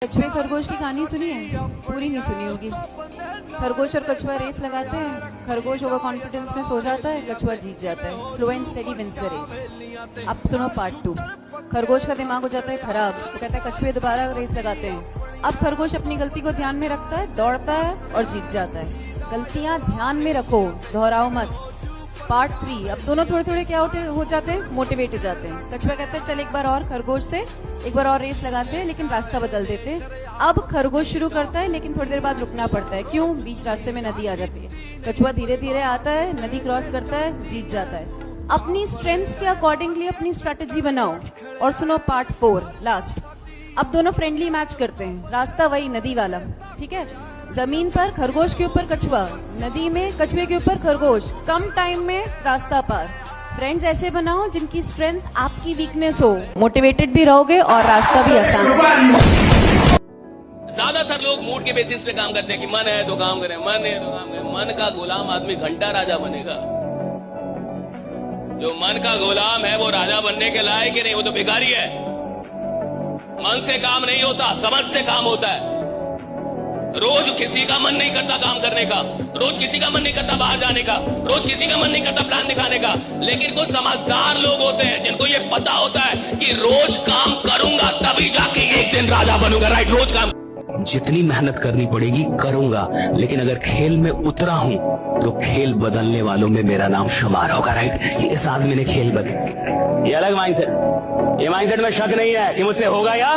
कछुए खरगोश की कहानी सुनी है? पूरी नहीं सुनी होगी। खरगोश और कछुआ रेस लगाते हैं। खरगोश ओवर कॉन्फिडेंस में सो जाता है, कछुआ जीत जाता है। Slow and steady wins the race. अब सुनो पार्ट 2। खरगोश का दिमाग हो जाता है खराब, तो कहता है कछुए दोबारा रेस लगाते हैं। अब खरगोश अपनी गलती को ध्यान में रखता है, दौड़ता है और जीत जाता है। गलतियां ध्यान में रखो, दोहराओ मत। पार्ट 3। अब दोनों थोड़े थोड़े क्या हो जाते हैं, मोटिवेट हो जाते हैं। कछुआ कहते हैं चल एक बार और खरगोश से एक बार और रेस लगाते हैं, लेकिन रास्ता बदल देते हैं। अब खरगोश शुरू करता है, लेकिन थोड़ी देर बाद रुकना पड़ता है। क्यों? बीच रास्ते में नदी आ जाती है। कछुआ धीरे धीरे आता है, नदी क्रॉस करता है, जीत जाता है। अपनी स्ट्रेंथ्स के अकॉर्डिंगली अपनी स्ट्रेटेजी बनाओ। और सुनो पार्ट 4 लास्ट। अब दोनों फ्रेंडली मैच करते हैं। रास्ता वही नदी वाला, ठीक है। जमीन पर खरगोश के ऊपर कछुआ, नदी में कछुए के ऊपर खरगोश। कम टाइम में रास्ता पार। फ्रेंड्स ऐसे बनाओ जिनकी स्ट्रेंथ आपकी वीकनेस हो। मोटिवेटेड भी रहोगे और रास्ता भी आसान। ज्यादातर लोग मूड के बेसिस पे काम करते हैं कि मन है तो काम करें, मन है तो काम करें। मन का गुलाम आदमी घंटा राजा बनेगा। जो मन का गुलाम है वो राजा बनने के लायक ही नहीं, वो तो भिखारी है। मन से काम नहीं होता, समझ से काम होता है। रोज किसी का मन नहीं करता काम करने का, रोज किसी का मन नहीं करता बाहर जाने का, रोज किसी का मन नहीं करता प्लान दिखाने का। लेकिन कुछ समझदार लोग होते हैं जिनको ये पता होता है कि रोज काम करूंगा तभी जाके एक दिन राजा बनूंगा। राइट, रोज काम। जितनी मेहनत करनी पड़ेगी करूंगा, लेकिन अगर खेल में उतरा हूं तो खेल बदलने वालों में मेरा नाम शुमार होगा। राइट, इस आदमी ने खेल बदल। ये अलग माइंडसेट, ये माइंडसेट में शक नहीं है कि मुझसे होगा या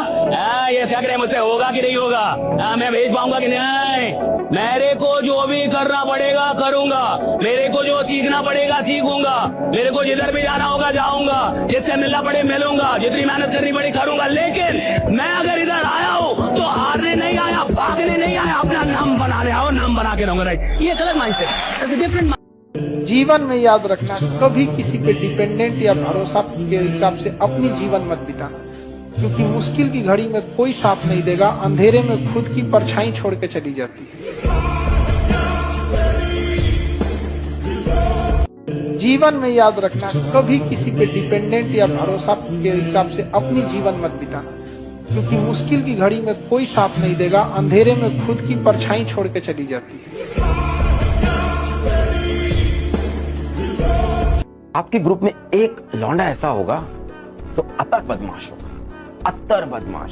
ये शक है मुझसे होगा कि नहीं होगा। मैं भेज पाऊंगा कि नहीं। मेरे को जो भी करना पड़ेगा करूंगा, मेरे को जो सीखना पड़ेगा सीखूंगा, मेरे को जिधर भी जाना होगा जाऊंगा, जिससे मिलना पड़े मिलूंगा, जितनी मेहनत करनी पड़ी करूंगा। लेकिन मैं अगर इधर आया हूं तो हारने नहीं आया, भागने नहीं आया, अपना नाम बनाने आओ, नाम बना के रहूंगा। राइट, ये अलग माइंडसेट, डिफरेंट। जीवन में याद रखना, कभी किसी पे डिपेंडेंट या भरोसा के हिसाब से अपनी जीवन मत बिताना, क्योंकि मुश्किल की घड़ी में कोई साथ नहीं देगा। अंधेरे में खुद की परछाई छोड़ के चली जाती है। जीवन में याद रखना, कभी किसी पे डिपेंडेंट या भरोसा के हिसाब से अपनी जीवन मत बिताना, क्योंकि मुश्किल की घड़ी में कोई साथ नहीं देगा। अंधेरे में खुद की परछाई छोड़ के चली जाती है। आपके ग्रुप में एक लौंडा ऐसा होगा जो अतर बदमाश होगा, अतर बदमाश,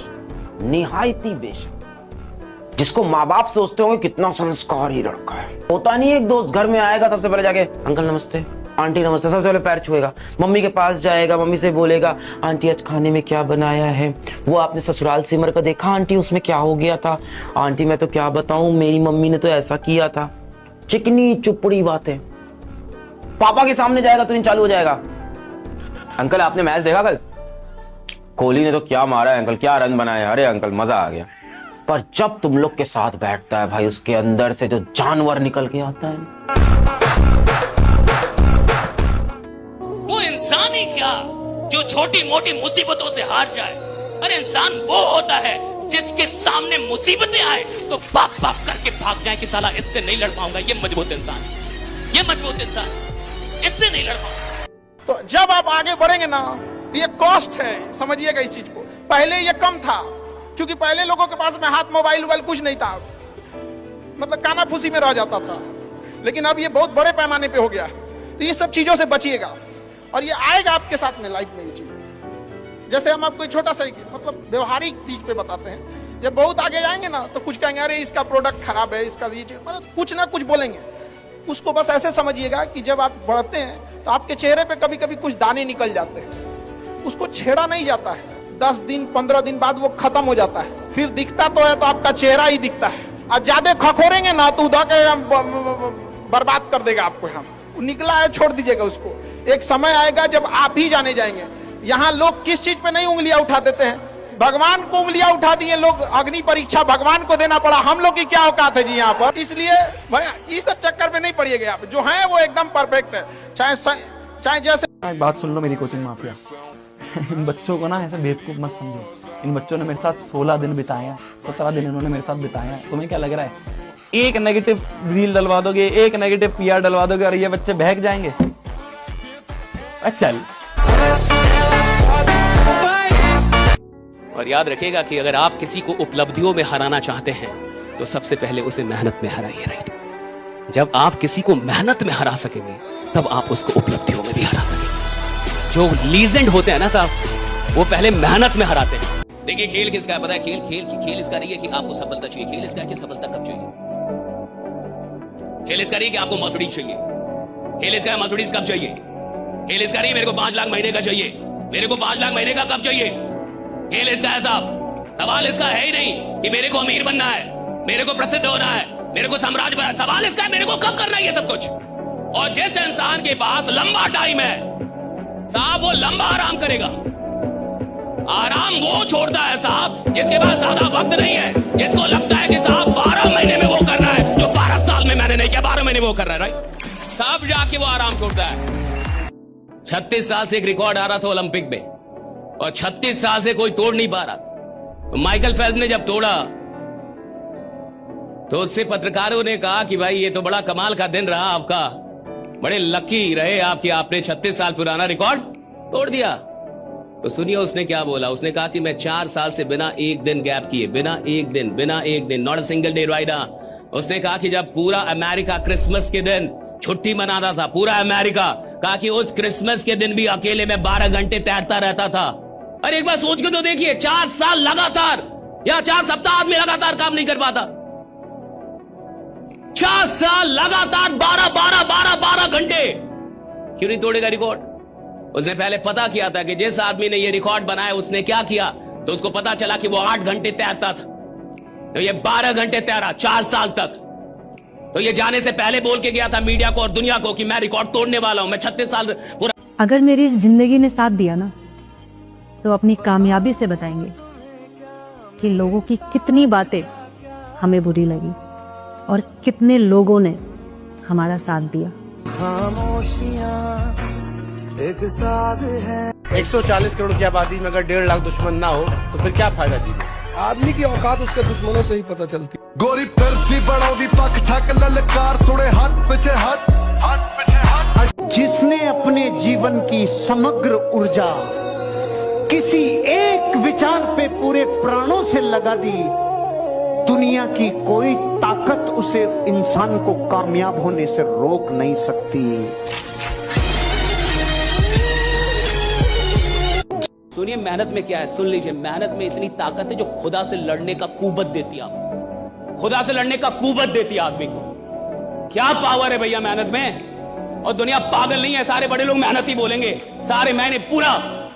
निहायती बेशक, जिसको माँ बाप सोचते होंगे कितना संस्कारी लड़का है। होता नहीं, एक दोस्त घर में आएगा सबसे पहले जाके अंकल नमस्ते, आंटी नमस्ते, सबसे पहले पैर छुएगा। मम्मी के पास जाएगा, मम्मी से बोलेगा आंटी आज खाने में क्या बनाया है। वो आपने ससुराल सिमर का देखा आंटी, उसमें क्या हो गया था। आंटी मैं तो क्या बताऊं, मेरी मम्मी ने तो ऐसा किया था। चिकनी चुपड़ी बातें। पापा के सामने जाएगा तो नहीं चालू हो जाएगा, अंकल आपने मैच देखा कल, कोहली ने तो क्या मारा है अंकल, क्या रन बनाए, अरे अंकल मजा आ गया। पर जब तुम लोग के साथ बैठता है भाई, उसके अंदर से जो जानवर निकल के आता है। वो इंसान ही क्या जो छोटी मोटी मुसीबतों से हार जाए। अरे इंसान वो होता है जिसके सामने मुसीबतें आए तो बाप बाप करके भाग जाए कि साला इससे नहीं लड़ पाऊंगा। ये मजबूत इंसान है, ये मजबूत इंसान, इससे नहीं लड़ पाऊंगा। तो जब आप आगे बढ़ेंगे ना, ये कॉस्ट है, समझिएगा इस चीज को। पहले ये कम था, क्योंकि पहले लोगों के पास में हाथ मोबाइल कुछ नहीं था, मतलब काना फूसी में रह जाता था। लेकिन अब ये बहुत बड़े पैमाने पे हो गया। तो ये सब चीजों से बचिएगा, और ये आएगा आपके साथ में लाइफ में ये चीज। जैसे हम आपको छोटा सा मतलब व्यवहारिक चीज पे बताते हैं, जब बहुत आगे जाएंगे ना तो कुछ कहेंगे अरे इसका प्रोडक्ट खराब है, इसका ये चीज, मतलब कुछ ना कुछ बोलेंगे। उसको बस ऐसे समझिएगा कि जब आप बढ़ते हैं तो आपके चेहरे पे कभी कभी कुछ दाने निकल जाते हैं, उसको छेड़ा नहीं जाता है। 10 दिन 15 दिन बाद वो खत्म हो जाता है। फिर दिखता तो है तो आपका चेहरा ही दिखता है। और ज्यादा खखोरेंगे ना तो उधर के बर्बाद कर देगा आपको। हम निकला है छोड़ दीजिएगा उसको। एक समय आएगा जब आप ही जाने जाएंगे। यहाँ लोग किस चीज पे नहीं उंगलियां उठा देते हैं, भगवान को उंगलियां उठा दिए लोग। अग्नि परीक्षा भगवान को देना पड़ा, हम लोग की क्या औकात है जी यहाँ पर। इसलिए भाई इस सब चक्कर में नहीं पड़िएगा आप, जो है वो एकदम परफेक्ट है। चाहे जैसे एक बात सुन लो मेरी कोचिंग माफिया, इन बच्चों को ना ऐसे बेवकूफ मत समझो। इन बच्चों ने मेरे साथ 16 दिन बिताए हैं, 17 दिन इन्होंने मेरे साथ बिताए हैं। तुम्हें क्या लग रहा है एक नेगेटिव रील डलवा दोगे, एक नेगेटिव पीआर डलवा दोगे और ये बच्चे बहक जाएंगे? चल और याद रखिएगा कि अगर आप किसी को उपलब्धियों में हराना चाहते हैं तो सबसे पहले उसे मेहनत में हराइए, राइट। जब आप किसी को मेहनत में हरा सकेंगे तब आप उसको उपलब्धियों में भी हरा सकेंगे। जो लीजेंड होते हैं ना साहब, वो पहले मेहनत में हराते हैं। देखिए खेल किसका है पता है? खेल इसका नहीं है कि आपको सफलता चाहिए। खेल इसका है कि सफलता कब चाहिए। खेल इसका नहीं कि आपको मर्सिडीज चाहिए। खेल इसका है मर्सिडीज कब चाहिए। खेल इसका नहीं मेरे को 5 लाख महीने का चाहिए, मेरे को 5 लाख महीने का कब चाहिए। खेल इसका है साहब, सवाल इसका है ही नहीं कि मेरे को अमीर बनना है, मेरे को प्रसिद्ध होना है, मेरे को साम्राज्य बनना है। सवाल इसका है मेरे को कब करना है ये सब कुछ। और जिस इंसान के पास लंबा टाइम है साहब, वो लंबा आराम करेगा। आराम वो छोड़ता है साहब जिसके पास ज्यादा वक्त नहीं है, जिसको लगता है कि साहब 12 महीने में वो कर रहा है जो 12 साल में मैंने नहीं किया, 12 महीने में वो कर रहा है, राइट। तब जाके वो आराम छोड़ता है। 36 साल से एक रिकॉर्ड आ रहा था ओलंपिक में और 36 साल से कोई तोड़ नहीं पा रहा था। तो माइकल फेल्प्स ने जब तोड़ा तो उससे पत्रकारों ने कहा कि भाई ये तो बड़ा कमाल का दिन रहा आपका, बड़े लकी रहे आप कि आपने 36 साल पुराना रिकॉर्ड तोड़ दिया। तो सुनिए उसने क्या बोला। उसने कहा कि मैं 4 साल से बिना एक दिन गैप किए, बिना एक दिन, not a single day rider. उसने कहा कि जब पूरा अमेरिका क्रिसमस के दिन छुट्टी मनाता था, पूरा अमेरिका, कहा कि उस क्रिसमस के दिन भी अकेले में 12 घंटे तैरता रहता था। अरे एक बार सोच के तो देखिए, 4 साल लगातार या 4 सप्ताह आदमी लगातार काम नहीं कर पाता। 4 साल लगातार 12 घंटे क्यों नहीं तोड़ेगा रिकॉर्ड। उसने पहले पता किया था कि जिस आदमी ने ये रिकॉर्ड बनाया उसने क्या किया, तो उसको पता चला कि वो 8 घंटे तैरता था, तो ये 12 घंटे तैरा 4 साल तक। तो ये जाने से पहले बोल के गया था मीडिया को और दुनिया को कि मैं रिकॉर्ड तोड़ने वाला हूं, मैं 36 साल पूरा। अगर मेरी इस जिंदगी ने साथ दिया ना, तो अपनी कामयाबी से बताएंगे कि लोगों की कितनी बातें हमें बुरी लगी और कितने लोगों ने हमारा साथ दिया। 140 करोड़ की आबादी में अगर 1.5 लाख दुश्मन ना हो तो फिर क्या फायदा जीने। आदमी की औकात उसके दुश्मनों से ही पता चलती। गोरी फिरती बड़ौदी पक ठक ललकार सुने हाथ पीछे हाथ। जिसने अपने जीवन की समग्र ऊर्जा किसी एक विचार पे पूरे प्राणों से लगा दी, दुनिया की कोई ताकत उसे, इंसान को कामयाब होने से रोक नहीं सकती। सुनिए मेहनत में क्या है, सुन लीजिए। मेहनत में इतनी ताकत है जो खुदा से लड़ने का कुव्वत देती है आपको, खुदा से लड़ने का कुव्वत देती है आदमी को। क्या पावर है भैया मेहनत में। और दुनिया पागल नहीं है, सारे बड़े लोग मेहनत ही बोलेंगे। सारे मैंने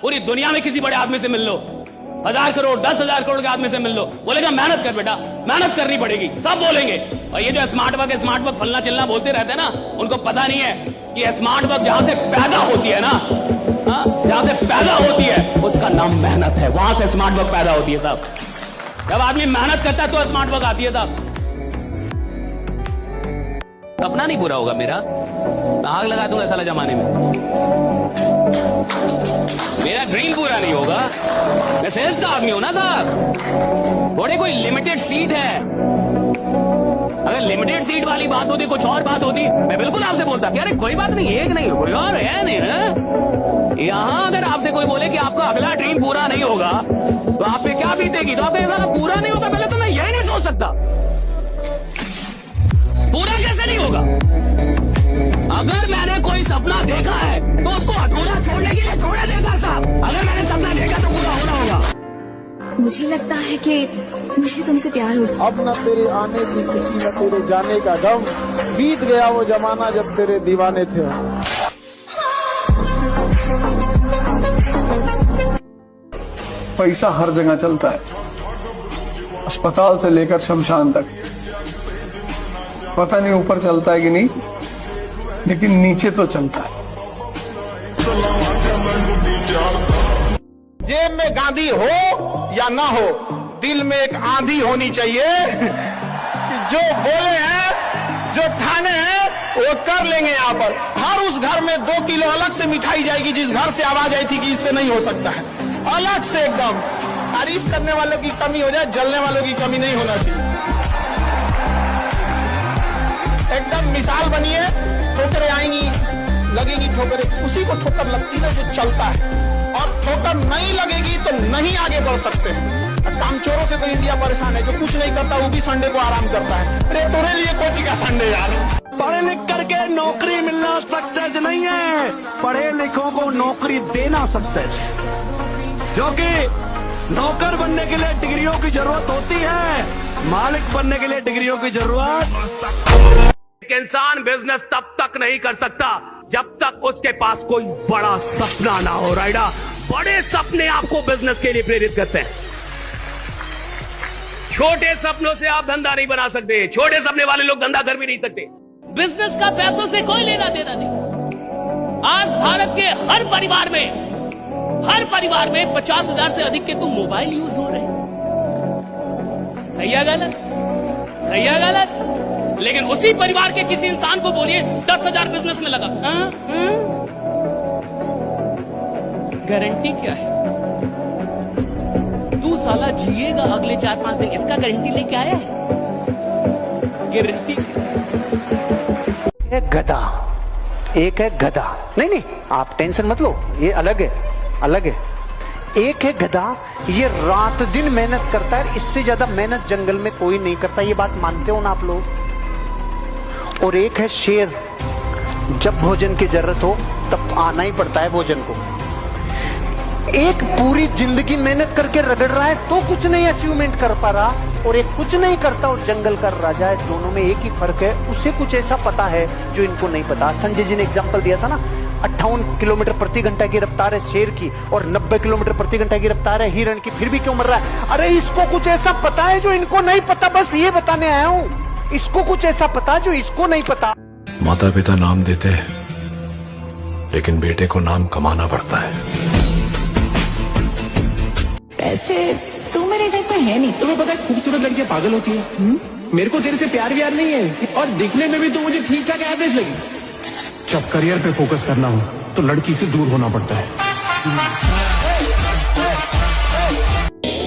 पूरी दुनिया में किसी बड़े आदमी से मिल लो, 1000 करोड़ 10,000 करोड़ के आदमी से मिल लो, बोलेगा मेहनत कर बेटा, मेहनत करनी पड़ेगी, सब बोलेंगे। और ये जो स्मार्ट वर्क फलना चिलना बोलते रहते हैं ना, उनको पता नहीं है कि स्मार्ट वर्क जहां से पैदा होती है ना, जहां से पैदा होती है उसका नाम मेहनत है। वहां से स्मार्ट वर्क पैदा होती है साहब। जब आदमी मेहनत करता है तो स्मार्ट वर्क आती है साहब। अपना नहीं पूरा होगा मेरा, आग लगा दूंगा साला जमाने में। मेरा ड्रीम पूरा नहीं होगा, मैं सेल्स का आदमी हूं ना साहब। थोड़ी कोई लिमिटेड सीट है, अगर लिमिटेड सीट वाली बात होती, कुछ और बात होती, मैं बिल्कुल आपसे बोलता कि अरे कोई बात नहीं, एक नहीं कोई और है नहीं है। यहां अगर आपसे कोई बोले कि आपका अगला ड्रीम पूरा नहीं होगा तो आप पे क्या बीतेगी, तो आप पूरा नहीं होगा, पहले तो मैं यही नहीं सोच सकता पूरा कैसे नहीं होगा। अगर मैंने कोई सपना देखा है तो उसको अधूरा छोड़ने के लिए थोड़ा देगा साहब। अगर मैंने सपना देखा तो पूरा होना होगा। मुझे लगता है कि मुझे तुमसे प्यार हो। अब न तेरे आने की खुशी न तेरे जाने का गम, बीत गया वो जमाना जब तेरे दीवाने थे। पैसा हर जगह चलता है, अस्पताल से लेकर शमशान तक। पता नहीं ऊपर चलता है कि नहीं, लेकिन नीचे तो चलता है। जेब में गांधी हो या ना हो, दिल में एक आंधी होनी चाहिए कि जो बोले हैं, जो ठाने हैं, वो कर लेंगे। यहाँ पर हर उस घर में 2 किलो अलग से मिठाई जाएगी जिस घर से आवाज आई थी कि इससे नहीं हो सकता है, अलग से एकदम। तारीफ करने वालों की कमी हो जाए, जलने वालों की कमी नहीं होना चाहिए। एकदम मिसाल बनिए, ठोकरें आएंगी, लगेगी ठोकरें, उसी को ठोकर लगती है जो चलता है। और ठोकर नहीं लगेगी तो नहीं आगे बढ़ सकते हैं। कामचोरों से तो इंडिया परेशान है, जो कुछ नहीं करता वो भी संडे को आराम करता है। अरे तेरे लिए कोची का संडे यार। पढ़े लिख करके नौकरी मिलना सक्सेस नहीं है, पढ़े लिखों को नौकरी देना सक्सेस है। क्योंकि नौकर बनने के लिए डिग्रियों की जरूरत होती है, मालिक बनने के लिए डिग्रियों की जरूरत। एक इंसान बिजनेस तब तक नहीं कर सकता जब तक उसके पास कोई बड़ा सपना ना हो। राइडा, बड़े सपने आपको बिजनेस के लिए प्रेरित करते हैं। छोटे सपनों से आप धंधा नहीं बना सकते, छोटे सपने वाले लोग धंधा कर भी नहीं सकते। बिजनेस का पैसों से कोई लेना देना नहीं। आज भारत के हर परिवार में 50,000 से अधिक के तो मोबाइल यूज हो रहे हैं। सही है गलत? सही है गलत? लेकिन उसी परिवार के किसी इंसान को बोलिए 10,000 बिजनेस में लगा, गारंटी क्या है? तू साला जिएगा अगले 4-5 दिन, इसका गारंटी लेके आया है? गारंटी गधा, एक है गधा। नहीं आप टेंशन मत लो, ये अलग है। एक है गधा, ये रात दिन मेहनत करता है, इससे ज्यादा मेहनत जंगल में कोई नहीं करता, ये बात मानते हो ना आप लोग। और एक है शेर, जब भोजन की जरूरत हो तब आना ही पड़ता है भोजन को। एक पूरी जिंदगी मेहनत करके रगड़ रहा है तो कुछ नहीं अचीवमेंट कर पा रहा, और एक कुछ नहीं करता और जंगल का राजा है। दोनों में एक ही फर्क है, उसे कुछ ऐसा पता है जो इनको नहीं पता। संजय जी ने एग्जांपल दिया था ना, 58 किलोमीटर प्रति घंटा की रफ्तार है शेर की और 90 किलोमीटर प्रति घंटा की रफ्तार है हिरण की, फिर भी क्यों मर रहा है? अरे इसको कुछ ऐसा पता है जो इनको नहीं पता, बस ये बताने आया हूं। इसको कुछ ऐसा पता जो इसको नहीं पता। माता पिता नाम देते हैं, लेकिन बेटे को नाम कमाना पड़ता है। ऐसे तू मेरे टाइप में है नहीं। तुम्हें पता है खूबसूरत लड़कियां पागल होती है। मेरे को तेरे से प्यार व्यार नहीं है, और दिखने में भी तू मुझे ठीक ठाक एवरेज लगी। जब करियर पे फोकस करना हो तो लड़की से दूर होना पड़ता है।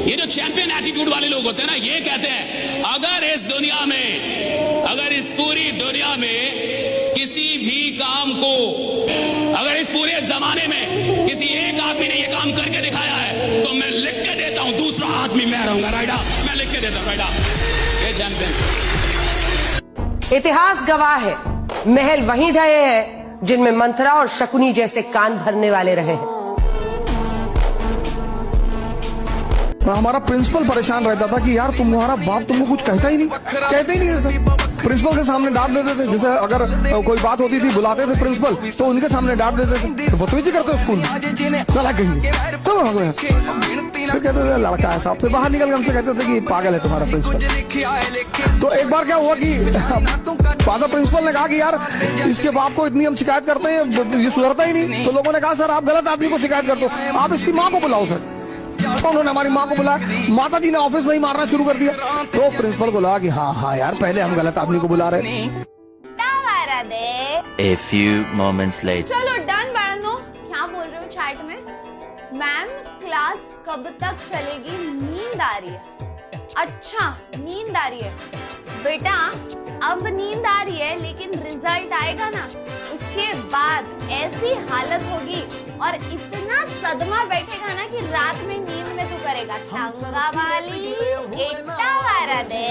ये जो चैंपियन एटीट्यूड वाले लोग होते हैं ना, ये कहते हैं अगर इस दुनिया में, अगर इस पूरी दुनिया में किसी भी काम को, अगर इस पूरे जमाने में किसी एक आदमी ने ये काम करके दिखाया है तो मैं लिख के देता हूं दूसरा आदमी मैं रहूंगा। राइडा, मैं लिख के देता हूं। राइडा, ये चैंपियन। इतिहास गवाह है, महल वहीं ढहे हैं जिनमें मंथरा और शकुनी जैसे कान भरने वाले रहे हैं। हमारा प्रिंसिपल परेशान रहता था कि यार तुम्हारा बाप तुमको कुछ कहता ही नहीं सर। प्रिंसिपल के सामने डांट देते थे, जैसे अगर कोई बात होती थी बुलाते थे प्रिंसिपल तो उनके सामने डांट देते थे। तो बदतमीजी करते हो स्कूल में, चला कहीं तो फिर कहते थे लड़का है साहब, फिर बाहर निकल के हमसे कहते थे कि पागल है तुम्हारा प्रिंसिपल। तो एक बार क्या हुआ कि फादर प्रिंसिपल ने कहा कि यार इसके बाप को इतनी हम शिकायत करते हैं, ये सुधरता ही नहीं। तो लोगों ने कहा सर आप गलत आदमी को शिकायत करते हो, आप इसकी माँ को बुलाओ सर। तो उन्होंने हमारी माँ को बुलाया, माता जी ने ऑफिस में ही मारना शुरू कर दिया। तो प्रिंसिपल को लगा कि हाँ यार पहले हम गलत आदमी को बुला रहे। A few moments later. चलो डन बाळांनो, क्या बोल रहे हो चैट में? मैम क्लास कब तक चलेगी? नींद आ रही है। अच्छा नींद आ रही है बेटा, अब नींद आ रही है लेकिन रिजल्ट आएगा ना, उसके बाद ऐसी हालत होगी और इतना सदमा बैठेगा ना कि रात में नींद में तू करेगा तंगा वाली एकटा वारा दे।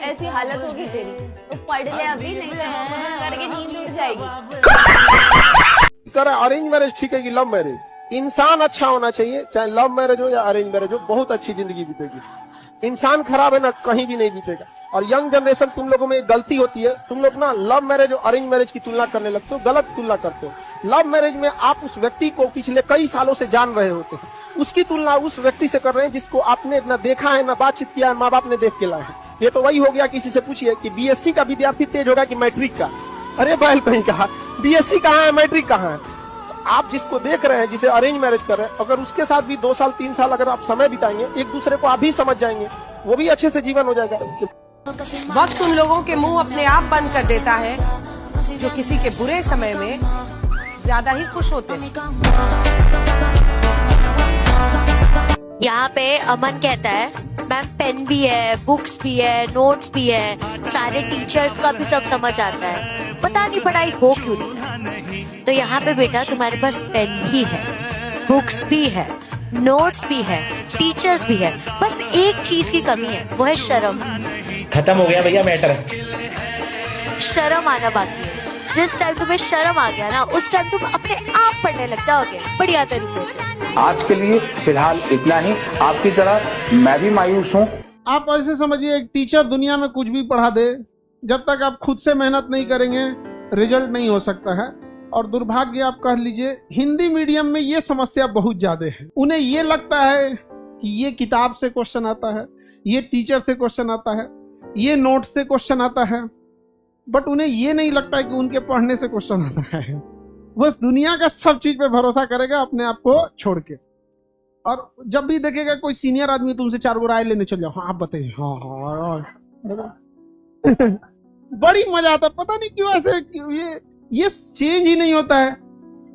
ऐसी हालत होगी तेरी, तो पढ़ ले अभी, नहीं तो करके नींद उड़ जाएगी। अरेंज मैरिज ठीक है कि लव मैरिज? इंसान अच्छा होना चाहिए, चाहे लव मैरिज हो या अरेंज मैरिज हो, बहुत अच्छी जिंदगी बीतेगी। इंसान खराब है ना, कहीं भी नहीं बीतेगा। और यंग जनरेशन तुम लोगों में एक गलती होती है, तुम लोग ना लव मैरिज और अरेंज मैरिज की तुलना करने लगते हो, गलत तुलना करते हो। लव मैरिज में आप उस व्यक्ति को पिछले कई सालों से जान रहे होते हैं, उसकी तुलना उस व्यक्ति से कर रहे हैं जिसको आपने ना देखा है ना बातचीत किया है, माँ बाप ने देख के लाए हैं। ये तो वही हो गया, किसी से पूछिए कि बीएससी का विद्यार्थी तेज होगा कि मैट्रिक का। अरे बैल कहीं कहा, बीएससी कहाँ है मैट्रिक कहाँ है? आप जिसको देख रहे हैं, जिसे अरेंज मैरिज कर रहे हैं, अगर उसके साथ भी 2 साल 3 साल अगर आप समय बिताएंगे, एक दूसरे को आप भी समझ जाएंगे, वो भी अच्छे से जीवन हो जाएगा। वक्त उन लोगों के मुंह अपने आप बंद कर देता है जो किसी के बुरे समय में ज्यादा ही खुश होते हैं। यहाँ पे अमन कहता है मैम पेन भी है, बुक्स भी है, नोट्स भी है, सारे टीचर्स का भी सब समझ आता है, पता नहीं पढ़ाई हो क्यों नहीं। तो यहाँ पे बेटा तुम्हारे पास पेन भी है, बुक्स भी है, नोट्स भी है, टीचर्स भी है। बस एक चीज की कमी है, वो है शर्म। खत्म हो गया भैया मैटर। शर्म आना बाकी है। जिस टाइम तुम्हें शर्म आ गया ना, उस टाइम तुम अपने आप पढ़ने लग जाओगे बढ़िया तरीके से। आज के लिए फिलहाल इतना ही। आपकी तरह मैं भी मायूस हूँ। आप ऐसे समझिए, एक टीचर दुनिया में कुछ भी पढ़ा दे, जब तक आप खुद से मेहनत नहीं करेंगे रिजल्ट नहीं हो सकता है। और दुर्भाग्य आप कह लीजिए, हिंदी मीडियम में ये समस्या बहुत ज्यादा है। उन्हें ये लगता है कि ये किताब से क्वेश्चन आता है, ये टीचर से क्वेश्चन आता है, ये नोट से क्वेश्चन आता है, बट उन्हें ये नहीं लगता है कि उनके पढ़ने से क्वेश्चन आता है। बस दुनिया का सब चीज पे भरोसा करेगा अपने आप को छोड़ के। और जब भी देखेगा कोई सीनियर आदमी तुमसे 4 गो राय लेने चल जाओ, हाँ आप बताइए, हाँ बड़ी मजा आता। पता नहीं क्यों ऐसे ये चेंज ही नहीं होता है,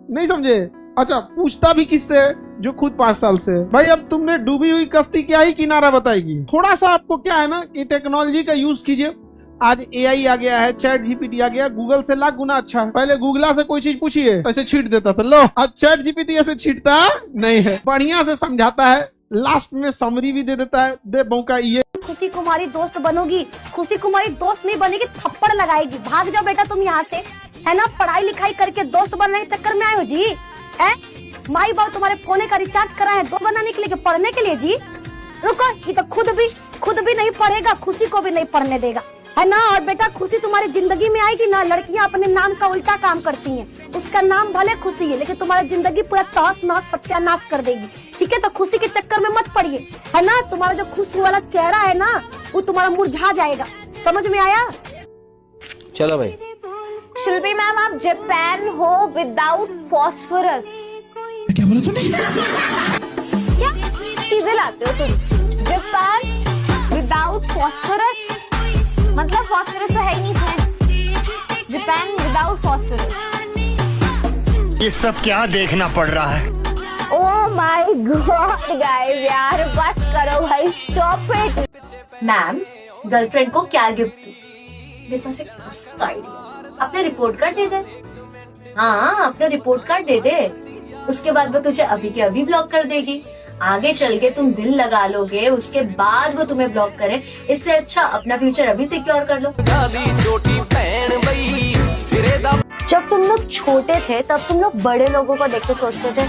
नहीं समझे। अच्छा, पूछता भी किससे? जो खुद 5 साल से। भाई अब तुमने डूबी हुई कश्ती क्या ही किनारा बताएगी। थोड़ा सा आपको क्या है ना कि टेक्नोलॉजी का यूज कीजिए। आज एआई आ गया है, चैट जीपीटी आ गया, गूगल से लाख गुना अच्छा है। पहले गूगला से कोई चीज पूछिए ऐसे छीट देता था, लो आज चैट जीपीटी ऐसे छीटता नहीं है, बढ़िया से समझाता है, लास्ट में समरी भी दे देता है। दे मौका ये खुशी कुमारी दोस्त बनोगी, खुशी कुमारी दोस्त नहीं बनेगी, थप्पड़ लगाएगी। भाग जाओ बेटा तुम यहाँ से, है ना। पढ़ाई लिखाई करके दोस्त बनने के चक्कर में आए हो जी, है। माई बाप तुम्हारे फोन का रिचार्ज करा है दोस्त बनाने के लिए, पढ़ने के लिए जी। रुको, ये तो खुद भी नहीं पढ़ेगा, खुशी को भी नहीं पढ़ने देगा, है ना। और बेटा खुशी तुम्हारी जिंदगी में आएगी ना, लड़कियां अपने नाम का उल्टा काम करती हैं। उसका नाम भले खुशी है, लेकिन तुम्हारी जिंदगी पूरा तहस नहस सत्यानाश कर देगी, ठीक है। तो खुशी के चक्कर में मत पड़िए, है ना। तुम्हारा जो खुशी वाला चेहरा है ना, वो तुम्हारा मुरझा जाएगा। समझ में आया? चलो भाई। शिल्पी मैम, आप जापान हो विदाउट फॉस्फोरस। क्या बोला तूने? क्या चीजें लाते हो तुम? जापान विदाउट फॉस्फोरस, मतलब फॉस्फोरस तो है ही नहीं इसमें। Japan without phosphorus. ये सब क्या देखना पड़ रहा है? ओह माय गॉड गाइस, यार बस करो भाई, स्टॉप इट। मैम, गर्लफ्रेंड को क्या गिफ्ट दूं? मेरे पास एक मस्त आइडिया। अपना रिपोर्ट कार्ड दे दे। हाँ, अपना रिपोर्ट कार्ड दे दे। उसके बाद वो तुझे अभी के अभी ब्लॉक कर देगी। आगे चल के तुम दिल लगा लोगे, उसके बाद वो तुम्हें ब्लॉक करे। इससे अच्छा अपना फ्यूचर अभी सिक्योर कर लो। जब तुम लोग छोटे थे तब तुम लोग बड़े लोगों को देख के सोचते थे,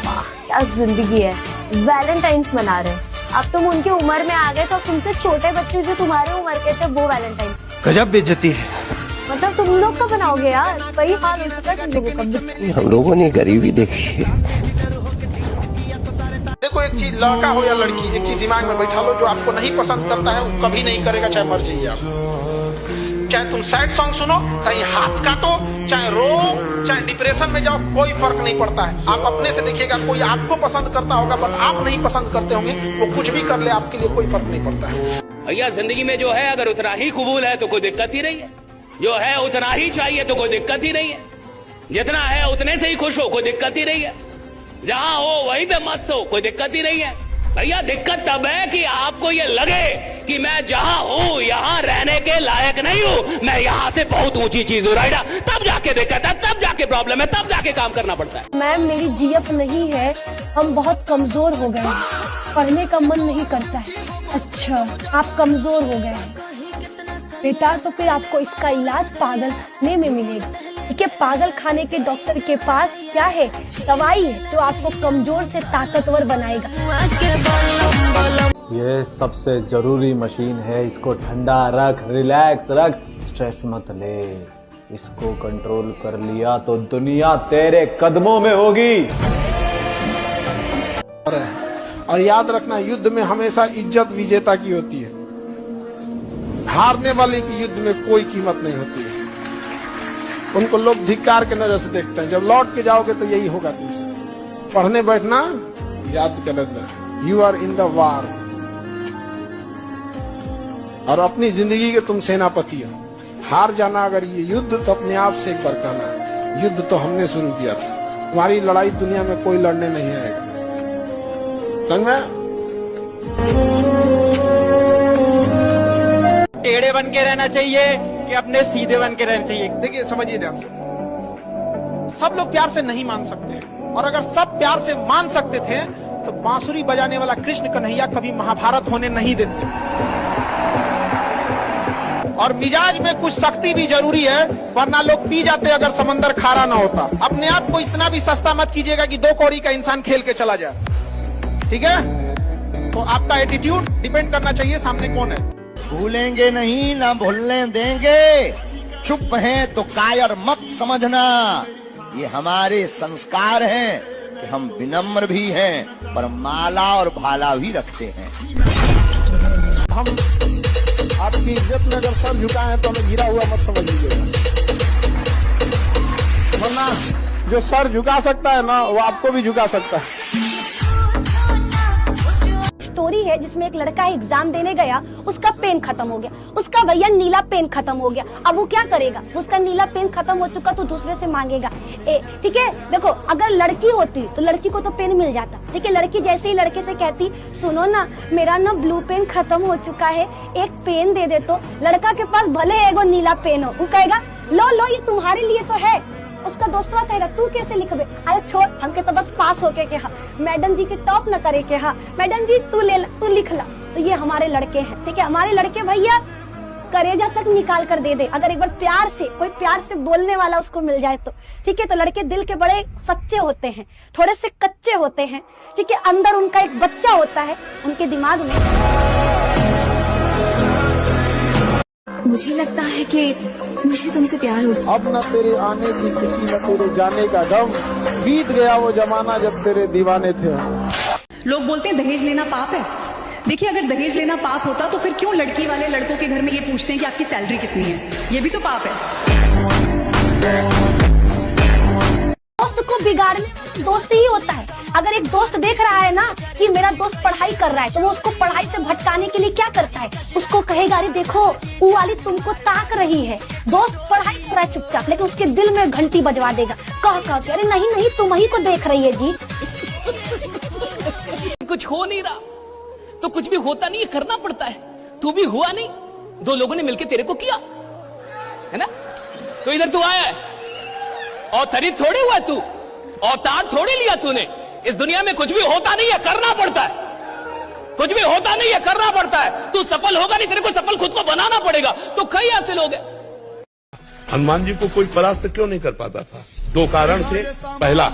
वाह क्या जिंदगी है, वैलेंटाइंस मना रहे। अब तुम उनकी उम्र में आ गए तो तुमसे छोटे बच्चे जो तुम्हारे उम्र के थे वो वैलेंटाइंस। गजब बेइज्जती है। मतलब तुम लोग कब बनाओगे यार? वही हाल हो चुका है तुम लोगों का। हम लोगों ने गरीबी देखी है। देखो, एक चीज लड़का हो या लड़की, एक चीज दिमाग में बैठा लो, जो आपको नहीं पसंद करता है वो कभी नहीं करेगा, चाहे मर जाइए आप। चाहे तुम सैड सॉन्ग सुनो, चाहे हाथ काटो, चाहे रो, चाहे डिप्रेशन में जाओ, कोई फर्क नहीं पड़ता है। आप अपने से देखिएगा, कोई आपको पसंद करता होगा बट आप नहीं पसंद करते होंगे, वो कुछ भी कर ले आपके लिए कोई फर्क नहीं पड़ता है। भैया जिंदगी में जो है अगर उतना ही कबूल है तो कोई दिक्कत ही नहीं है, जो है उतना ही चाहिए तो कोई दिक्कत ही नहीं है, जितना है उतने से ही खुश हो कोई दिक्कत ही नहीं है, जहां हो वहीं पे मस्त हो कोई दिक्कत ही नहीं है। भैया दिक्कत तब है कि आपको ये लगे कि मैं जहां हूं यहां रहने के लायक नहीं हूं, मैं यहां से बहुत ऊंची चीज हूं, राइट? तब जाके दिक्कत है, तब जाके प्रॉब्लम है, तब जाके काम करना पड़ता है। मैम मेरी जीएफ नहीं है, हम बहुत कमजोर हो गए हैं, पढ़ने का मन नहीं करता है। अच्छा, आप कमजोर हो गए हैं बेटा, तो फिर आपको इसका इलाज पागल खाने में मिलेगा, ठीक है। पागल खाने के डॉक्टर के पास क्या है? दवाई है जो आपको कमजोर से ताकतवर बनाएगा। ये सबसे जरूरी मशीन है, इसको ठंडा रख, रिलैक्स रख, स्ट्रेस मत ले। इसको कंट्रोल कर लिया तो दुनिया तेरे कदमों में होगी। और याद रखना, युद्ध में हमेशा इज्जत विजेता की होती है, हारने वाले की युद्ध में कोई कीमत नहीं होती है। उनको लोग धिक्कार के नजर से देखते हैं। जब लौट के जाओगे तो यही होगा तुमसे। पढ़ने बैठना, याद कर लेना, you are in the war, और अपनी जिंदगी के तुम सेनापति हो। हार जाना अगर ये युद्ध, तो अपने आप से एक बार कहना, युद्ध तो हमने शुरू किया था, तुम्हारी लड़ाई दुनिया में कोई लड़ने नहीं आएगा। समझ में? टेढ़े बन के रहना चाहिए कि अपने सीधे बन के रहना चाहिए? देखिए समझिए ध्यान से, सब लोग प्यार से नहीं मान सकते हैं, और अगर सब प्यार से मान सकते थे तो बांसुरी बजाने वाला कृष्ण कन्हैया कभी महाभारत होने नहीं देते। और मिजाज में कुछ सख्ती भी जरूरी है, वरना लोग पी जाते अगर समंदर खारा ना होता। अपने आप को इतना भी सस्ता मत कीजिएगा कि 2 कौड़ी का इंसान खेल के चला जाए, ठीक है? तो आपका एटीट्यूड डिपेंड करना चाहिए सामने कौन है। भूलेंगे नहीं ना भूलने देंगे, चुप हैं तो कायर मत समझना, ये हमारे संस्कार हैं कि हम विनम्र भी हैं पर माला और भाला भी रखते हैं। हम आपकी इज्जत में अगर सर झुकाए तो हमें गिरा हुआ मत समझ लीजिएगा, वरना जो सर झुका सकता है ना वो आपको भी झुका सकता है। स्टोरी है जिसमें एक लड़का एग्जाम देने गया, उसका पेन खत्म हो गया, उसका भैया नीला पेन खत्म हो गया। अब वो क्या करेगा, उसका नीला पेन खत्म हो चुका तो दूसरे से मांगेगा। ठीक है, देखो अगर लड़की होती तो लड़की को तो पेन मिल जाता, ठीक है। लड़की जैसे ही लड़के से कहती सुनो ना मेरा ना ब्लू पेन खत्म हो चुका है, एक पेन दे दे, तो लड़का के पास भले एगो नीला पेन हो, वो कहेगा लो लो ये तुम्हारे लिए तो है। उसका दोस्तवा कहेगा तू कैसे लिखबे, अरे छोड़ हमके तो बस पास होके के हा, मैडम जी के टॉप न करे के हा, मैडम जी तू ले ला, तू लिख ला। तो ये हमारे लड़के हैं, ठीक है। हमारे लड़के भैया करेजा तक निकाल कर दे दे, अगर एक बार प्यार से कोई प्यार से बोलने वाला उसको मिल जाए तो, ठीक है। तो लड़के दिल के बड़े सच्चे होते हैं, थोड़े से कच्चे होते हैं, ठीक है। अंदर उनका एक बच्चा होता है उनके दिमाग में। मुझे लगता है कि मुझे तुमसे प्यार हो। अब न तेरे आने की खुशी न तेरे जाने का गम, बीत गया वो जमाना जब तेरे दीवाने थे। लोग बोलते हैं दहेज लेना पाप है। देखिए अगर दहेज लेना पाप होता तो फिर क्यों लड़की वाले लड़कों के घर में ये पूछते हैं कि आपकी सैलरी कितनी है, ये भी तो पाप है। दोस्त को बिगाड़ने दोस्त ही होता है। अगर एक दोस्त देख रहा है ना कि मेरा दोस्त पढ़ाई कर रहा है तो वो उसको पढ़ाई से भटकाने के लिए क्या करता है, उसको कहेगा अरे देखो वो वाली तुमको ताक रही है। दोस्त पढ़ाई कर रहा है चुपचाप, लेकिन उसके दिल में घंटी बजवा देगा कह के, अरे नहीं नहीं तुम ही को देख रही है जी। कुछ हो नहीं रहा तो कुछ भी होता नहीं, करना पड़ता है। तू भी हुआ नहीं, 2 लोगों ने मिलकर तेरे को किया है ना। तो इधर तू आया है, औतरी थोड़ी हुआ तू, औतार थोड़ी लिया तूने। इस दुनिया में कुछ भी होता नहीं है, करना पड़ता है। कुछ भी होता नहीं है, करना पड़ता है। तू सफल होगा नहीं, तेरे को सफल खुद को बनाना पड़ेगा। तो कई ऐसे लोग हैं। हनुमान जी को कोई परास्त क्यों नहीं कर पाता था? 2 कारण थे, पहला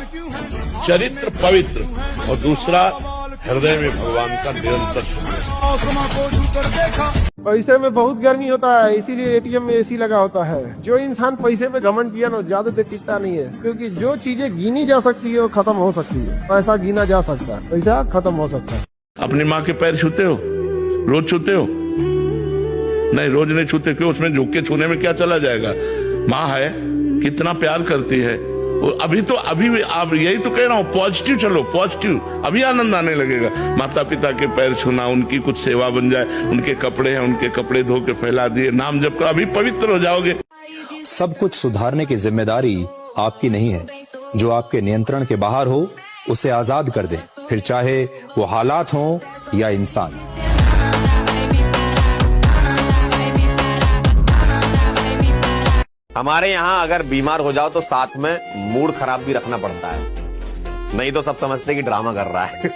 चरित्र पवित्र और दूसरा हृदय में भगवान का निरंतर पैसे में बहुत गर्मी होता है, इसीलिए एटीएम में एसी लगा होता है। जो इंसान पैसे पे घमंड किया ना ज्यादा देर टिकता नहीं है, क्योंकि जो चीजें गिनी जा सकती है वो खत्म हो सकती है। पैसा गिना जा सकता है, पैसा खत्म हो सकता है। अपनी माँ के पैर छूते हो? रोज छूते हो? नहीं, रोज नहीं छूते। क्यों? उसमें झुक के छूने में क्या चला जाएगा? माँ है, कितना प्यार करती है। अभी भी आप यही तो कह रहा हूँ, पॉजिटिव चलो, पॉजिटिव। अभी आनंद आने लगेगा। माता पिता के पैर छूना, उनकी कुछ सेवा बन जाए, उनके कपड़े हैं, उनके कपड़े धो के फैला दिए, नाम जप कर अभी पवित्र हो जाओगे। सब कुछ सुधारने की जिम्मेदारी आपकी नहीं है। जो आपके नियंत्रण के बाहर हो उसे आजाद कर दें, फिर चाहे वो हालात हों या इंसान। हमारे यहाँ अगर बीमार हो जाओ तो साथ में मूड खराब भी रखना पड़ता है, नहीं तो सब समझते कि ड्रामा कर रहा है।